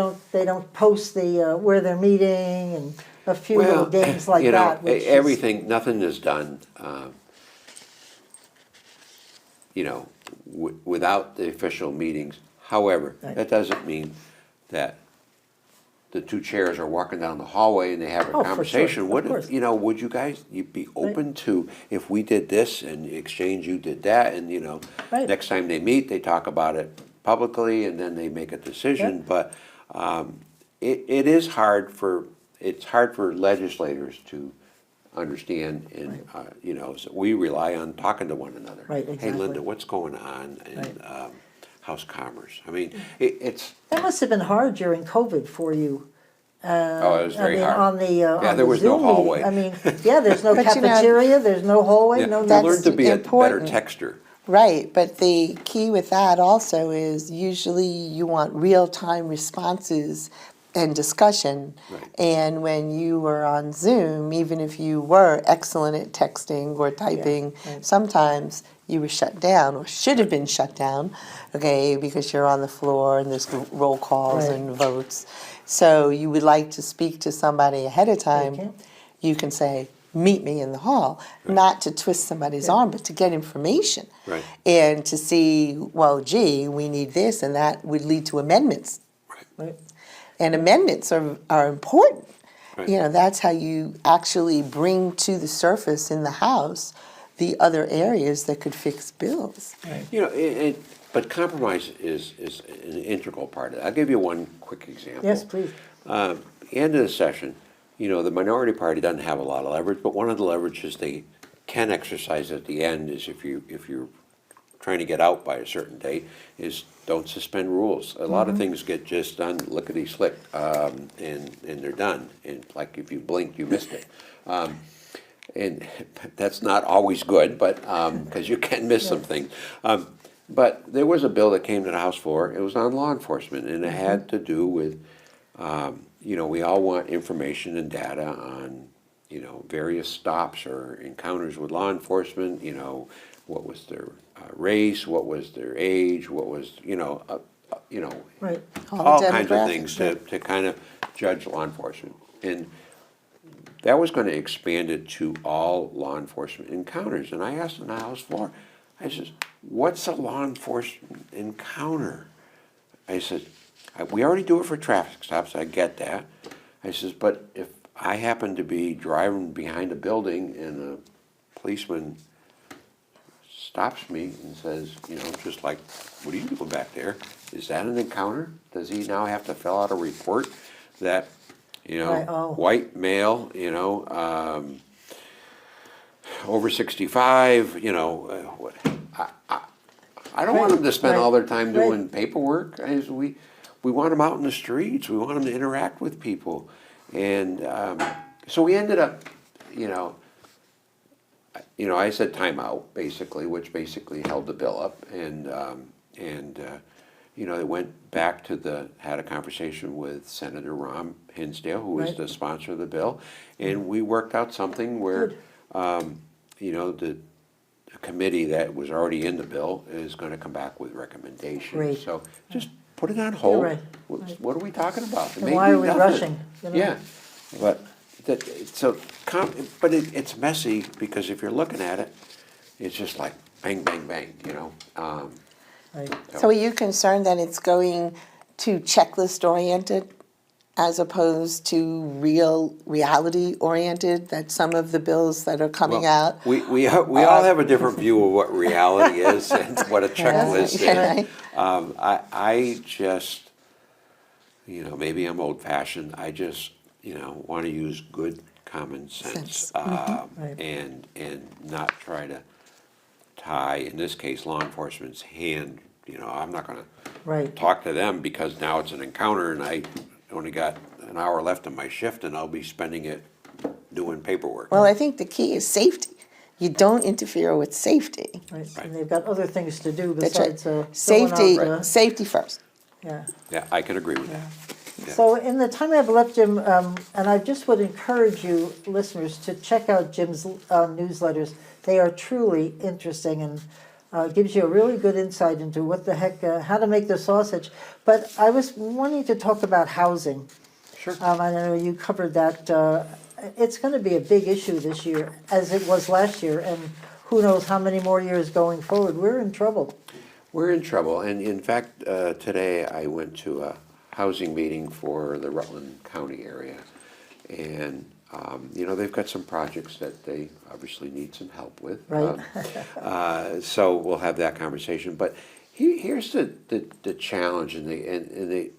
don't post the, where they're meeting and a few little games like that. Which is, nothing is done, without the official meetings. However, Right. that doesn't mean that the two chairs are walking down the hallway and they have a Oh, for sure, conversation. of What course. if, would you guys, you'd be open to, if we did this and in exchange you did that, and, Right. next time they meet, they talk about it publicly and then they make a decision. Yep. But it is hard for, it's hard for legislators to understand, and, so we rely on talking to one another. Right, Hey, exactly. Linda, what's going on in Right. House Commerce? I mean, it's, That must have been hard during COVID for you. oh, it was very hard. On the Yeah, on there the was no Zoom meeting. hallway. I mean, yeah, there's no But you know- cafeteria, there's no hallway, Yeah, no you nothing. learn to be a better important. texter. Right, but the key with that also is usually you want real-time responses and discussion. Right. And when you were on Zoom, even if you were excellent at texting or typing, right. sometimes you were shut down or should have been shut down, okay, because you're on the floor and there's roll calls Right. and votes. So you would like to speak to somebody ahead of time, can't. you can say, meet me in the hall, not to twist somebody's arm, but to get information. Right. And to see, well, gee, we need this, and that would lead to amendments. Right. And amendments are important. Right. That's how you actually bring to the surface in the House the other areas that could fix bills. But compromise is an integral part of it. I'll give you one quick example. Yes, please. End of the session, the minority party doesn't have a lot of leverage, but one of the leverages they can exercise at the end is if you're trying to get out by a certain date, is don't suspend rules. A lot of things get just done lickety-slick, and they're done. And like if you blinked, you missed it. And that's not always good, but, because you can miss some things. But there was a bill that came to the House floor, it was on law enforcement, and it had to do with, we all want information and data on, various stops or encounters with law enforcement, what was their race, what was their age, what was, Right. all the kinds of demographics, things to kind of judge law enforcement. And that was going to expand it to all law enforcement encounters. And I asked on the House floor, I said, what's a law enforcement encounter? I said, we already do it for traffic stops, I get that. I says, but if I happen to be driving behind a building and a policeman stops me and says, just like, what are you doing back there? Is that an encounter? Does he now have to fill out a report that, Right, oh. white male, over 65, what? I don't want them to spend all their time Right. doing paperwork. We want them out in the streets. We want them to interact with people. And so we ended up, I said timeout, basically, which basically held the bill up. And they went back had a conversation with Senator Ron Hinsdale, who was Right. the sponsor of the bill. And we worked out something where, the committee that was already in the bill is going to come back with recommendations. Great. So just put it on hold. right. What are we talking about? It And may why be are we nothing. rushing, Yeah, but it's messy because if you're looking at it, it's just like bang, bang, bang. Right. So are you concerned that it's going to checklist-oriented as opposed to reality-oriented, that some of the bills that are coming out? We all have a different view of what reality is and what a checklist Okay. is. I just, maybe I'm old-fashioned. I just, want to use good common sense, Right. and not try to tie, in this case, law enforcement's hand. I'm not going to Right. talk to them because now it's an encounter and I only got an hour left on my shift and I'll be spending it doing paperwork. Well, I think the key is safety. You don't interfere with safety. Right. And they've got other things to do That's right. besides Safety, filling out safety first. yeah. Yeah, I can agree with that. Yeah. So in the time I've left Jim, and I just would encourage you listeners to check out Jim's newsletters. They are truly interesting and gives you a really good insight into what the heck, how to make the sausage. But I was wanting to talk about housing. Sure. I know you covered that. It's going to be a big issue this year, as it was last year, and who knows how many more years going forward. We're in trouble. We're in trouble, and in fact, today I went to a housing meeting for the Rutland County area. And, they've got some projects that they obviously need some help with. Right. So we'll have that conversation. But here's the challenge, to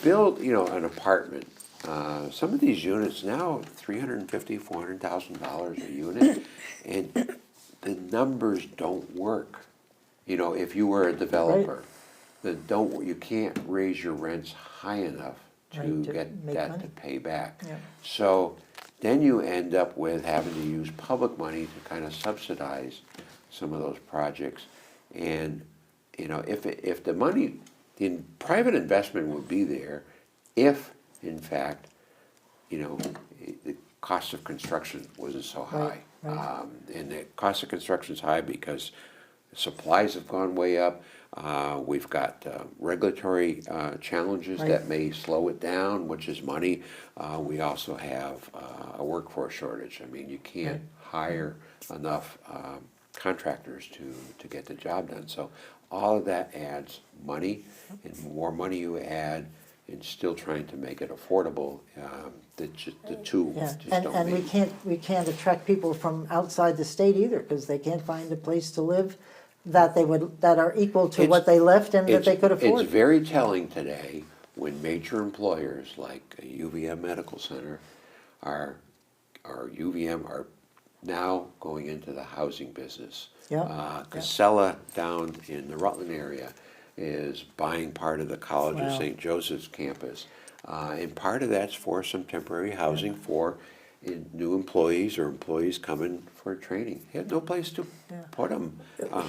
build, an apartment. Some of these units now, $350,000, $400,000 a unit, and the numbers don't work. If you were a developer, you can't raise your rents high enough to Right, to get make that money. to pay back. Yeah. So then you end up with having to use public money to kind of subsidize some of those projects. And, if the money, the private investment would be there if, in fact, the cost of construction wasn't so high. Right. And the cost of construction is high because supplies have gone way up. We've got regulatory challenges Right. that may slow it down, which is money. We also have a workforce shortage. I mean, you can't hire enough contractors to get the job done. So all of that adds money, and the more money you add, and still trying to make it affordable, the two Yeah, just and, don't and meet. we can't attract people from outside the state either, because they can't find a place to live that are equal to what they left and that they could afford. It's very telling today when major employers like UVM Medical Center or UVM are now going into the housing business. Yeah, Casella down in the Rutland area is buying part of the College of Wow. St. Joseph's campus. And part of that's for some temporary housing for new employees or employees coming for training. They had no place to put them.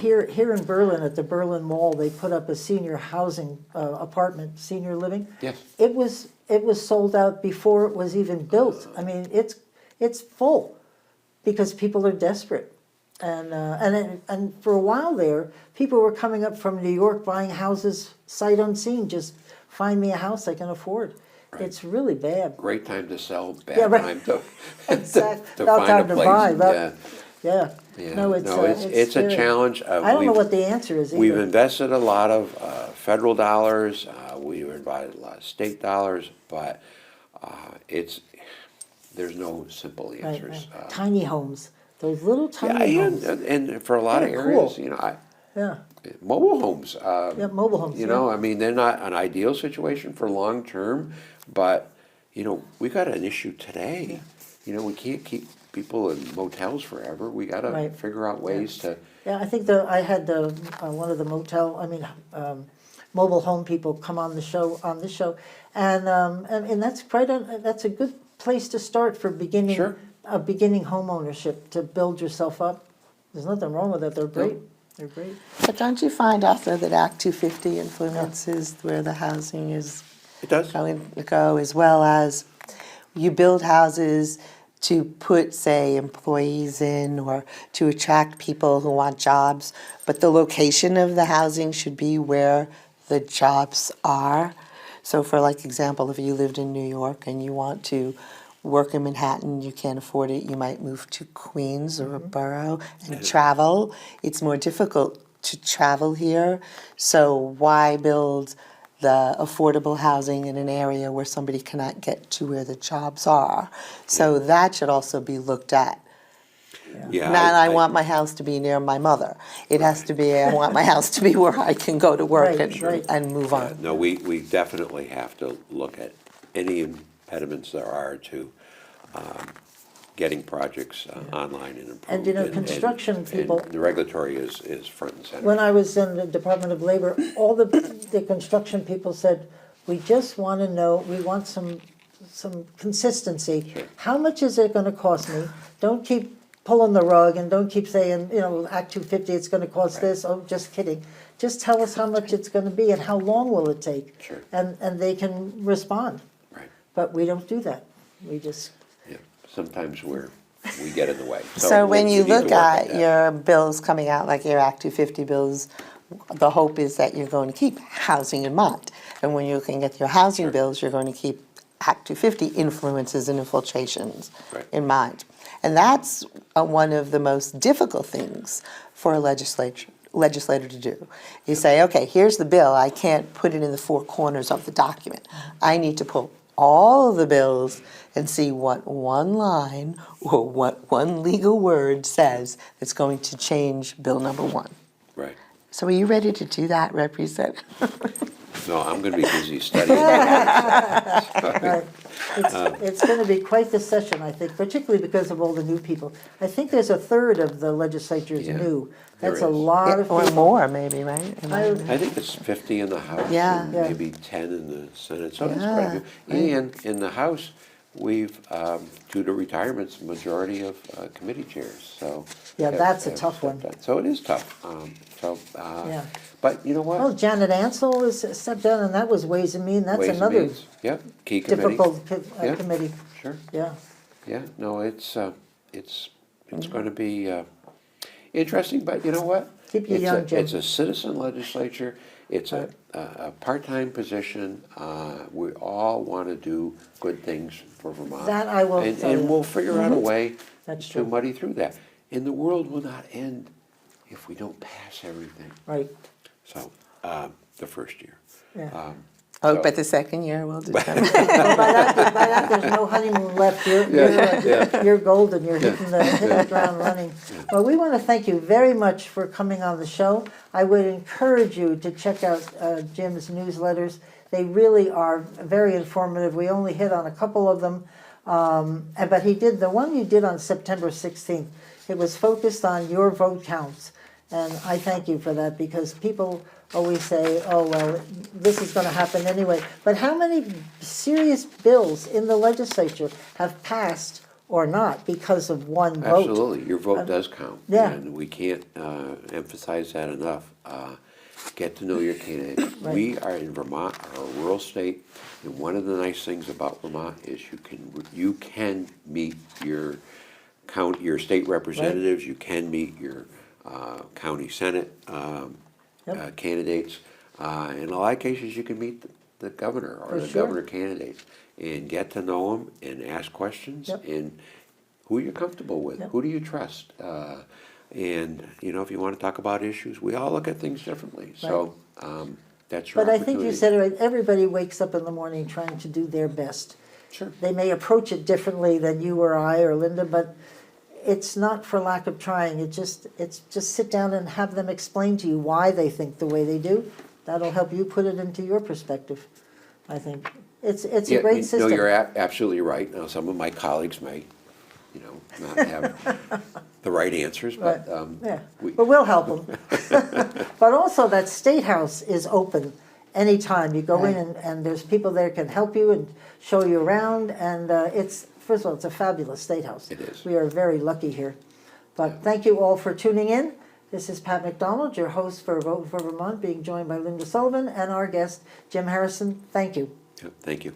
Here in Berlin, at the Berlin Mall, they put up a senior housing apartment, senior living. Yes. It was sold out before it was even built. I mean, it's full because people are desperate. And for a while there, people were coming up from New York buying houses sight unseen. Just find me a house I can afford. Right. It's really bad. Great time to sell, bad Yeah, right. time to, Exactly. to About find time a to place. buy, but- Yeah. Yeah. Yeah. No, it's a scary. challenge. I don't know what the answer is We've either. invested a lot of federal dollars. We've invested a lot of state dollars, but there's no simple Right, answers. right. Tiny homes, those little Yeah, tiny homes. and for a lot of They're areas, cool. Yeah, mobile homes. yeah, mobile homes. I mean, they're not an ideal situation for long term, but we got an issue today. We can't keep people in motels forever. We got to Right. figure out ways to. Yeah, I think I had one of the mobile home people come on this show, and that's a good place to start for beginning Sure. beginning home ownership, to build yourself up. There's nothing wrong with it. They're great. They're great. But don't you find also that Act 250 influences where the housing is It does. going to go, as well as you build houses to put, say, employees in or to attract people who want jobs, but the location of the housing should be where the jobs are. So for example, if you lived in New York and you want to work in Manhattan, you can't afford it, you might move to Queens or a borough and travel. It's more difficult to travel here, so why build the affordable housing in an area where somebody cannot get to where the jobs are? So that should also be looked at. Yeah, Not I want my house to be near my mother. It has to be, I want my house to be where I can go to work Right. and move on. No, we definitely have to look at any impediments there are to getting projects online and improved. And, construction people- And the regulatory is front and center. When I was in the Department of Labor, all the construction people said, we just want to know, we want some consistency. Sure. How much is it going to cost me? Don't keep pulling the rug, and don't keep saying, Act 250, it's going to cost Right. this. Oh, just kidding. Just tell us how much it's going to be and how long will it take. Sure. And they can respond. Right, But we don't do that. We just, yeah. Sometimes we get in the way. So when we you need to look work at that. your bills coming out, like your Act 250 bills, the hope is that you're going to keep housing in mind. And when you're looking at your housing bills, you're going to keep Act 250 influences and infiltrations Right. in mind. And that's one of the most difficult things for a legislature legislator to do. You say, okay, here's the bill. I can't put it in the four corners of the document. I need to pull all of the bills and see what one line or what one legal word says that's going to change bill number one. Right. So are you ready to do that, Representative? No, I'm going to be busy studying. Right. It's going to be quite the session, I think, particularly because of all the new people. I think there's a third of the legislature is Yeah, new. there That's a is. lot of Or people. more, maybe, right? I think it's 50 in the House Yeah. and Yeah. maybe 10 in the Senate, so that's Yeah, quite a few. And in the House, we've, due to retirements, majority of committee chairs, so. Yeah, that's a have tough stepped one. down. So it is tough. Yeah. But you know what? Oh, Janet Ansell is stepped down, and that was Ways and Means. That's Ways and another Means, yep, key committee. difficult Yeah. committee. Sure, Yeah. yeah, no, it's going to be interesting, but you know what? Keep you It's young, Jim. It's a citizen legislature, it's a part-time position, we all want to do good things for Vermont. That I will And- tell you. And we'll figure out a way That's to true. muddy through that. And the world will not end if we don't pass everything, Right. so, the first year. Yeah. Oh, So- but the second year will determine. Well, by that, there's no honeymoon left. You're golden. You're hitting the ground running. Well, we want to thank you very much for coming on the show. I would encourage you to check out Jim's newsletters. They really are very informative. We only hit on a couple of them, but he did the one you did on September 16th. It was focused on your vote counts, and I thank you for that because people always say, oh, well, this is going to happen anyway. But how many serious bills in the legislature have passed or not because of one vote? Absolutely, your vote does count. yeah. And we can't emphasize that enough. Get to know your candidates. Right. We are in Vermont, are a rural state, and one of the nice things about Vermont is you can meet your state representatives, you can meet your county senate candidates. In a lot of cases, you can meet the governor or For the sure. governor candidate and get to know them and ask questions Yep. and who you're comfortable with, Yep. who do you trust? And, you know, if you want to talk about issues, we all look at things differently, so that's your But I opportunity. think you said it right. Everybody wakes up in the morning trying to do their best. Sure. They may approach it differently than you or I or Linda, but it's not for lack of trying. It's just sit down and have them explain to you why they think the way they do. That'll help you put it into your perspective, I think. It's a great system. No, you're absolutely right. Now, some of my colleagues may, you know, not have the right answers, but Right. Yeah, we- but we'll help them. But also that State House is open anytime. You go in and there's people there can help you and show you around. And it's, first of all, it's a fabulous State House. It is. We are very lucky here. But thank you all for tuning in. This is Pat McDonald, your host for Vote for Vermont, being joined by Linda Sullivan and our guest, Jim Harrison. Thank you. Thank you.